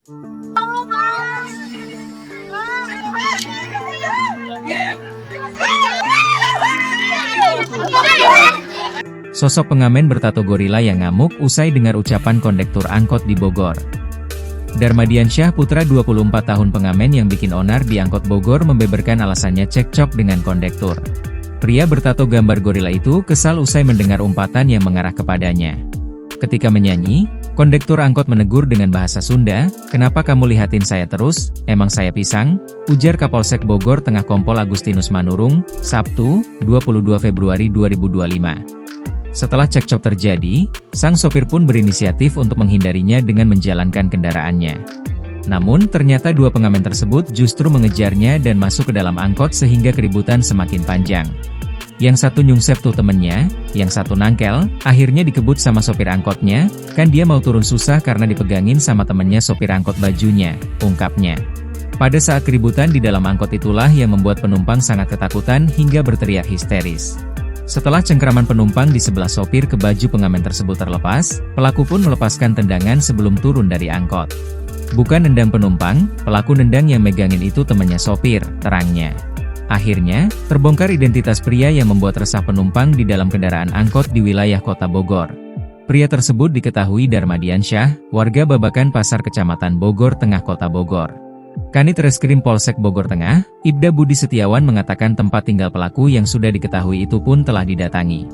Sosok pengamen bertato gorila yang ngamuk usai dengar ucapan kondektur angkot di Bogor. Darmadiansyah Putra 24 tahun pengamen yang bikin onar di angkot Bogor membeberkan alasannya cekcok dengan kondektur. Pria bertato gambar gorila itu kesal usai mendengar umpatan yang mengarah kepadanya. Ketika menyanyi, kondektur angkot menegur dengan bahasa Sunda, "Kenapa kamu lihatin saya terus, emang saya pisang?" ujar Kapolsek Bogor Tengah Kompol Agustinus Manurung, Sabtu, 22 Februari 2025. Setelah cekcok terjadi, sang sopir pun berinisiatif untuk menghindarinya dengan menjalankan kendaraannya. Namun ternyata dua pengamen tersebut justru mengejarnya dan masuk ke dalam angkot sehingga keributan semakin panjang. Yang satu nyungsep tuh temennya, yang satu nangkel, akhirnya dikebut sama sopir angkotnya, kan dia mau turun susah karena dipegangin sama temennya sopir angkot bajunya, ungkapnya. Pada saat keributan di dalam angkot itulah yang membuat penumpang sangat ketakutan hingga berteriak histeris. Setelah cengkraman penumpang di sebelah sopir ke baju pengamen tersebut terlepas, pelaku pun melepaskan tendangan sebelum turun dari angkot. Bukan nendang penumpang, pelaku nendang yang megangin itu temannya sopir, terangnya. Akhirnya, terbongkar identitas pria yang membuat resah penumpang di dalam kendaraan angkot di wilayah kota Bogor. Pria tersebut diketahui Darmadiansyah, warga Babakan Pasar Kecamatan Bogor Tengah Kota Bogor. Kanit Reskrim Polsek Bogor Tengah, Ibda Budi Setiawan mengatakan tempat tinggal pelaku yang sudah diketahui itu pun telah didatangi.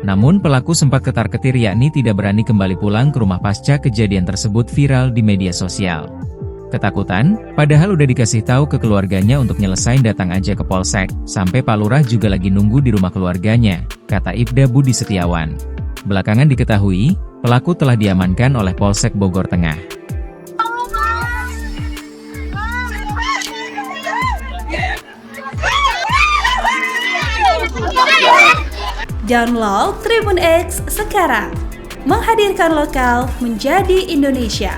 Namun pelaku sempat ketar-ketir yakni tidak berani kembali pulang ke rumah pasca kejadian tersebut viral di media sosial. Ketakutan, padahal udah dikasih tahu ke keluarganya untuk nyelesain datang aja ke Polsek, sampai Pak Lurah juga lagi nunggu di rumah keluarganya, kata Ibda Budi Setiawan. Belakangan diketahui, pelaku telah diamankan oleh Polsek Bogor Tengah. Download Tribun X sekarang, menghadirkan lokal menjadi Indonesia.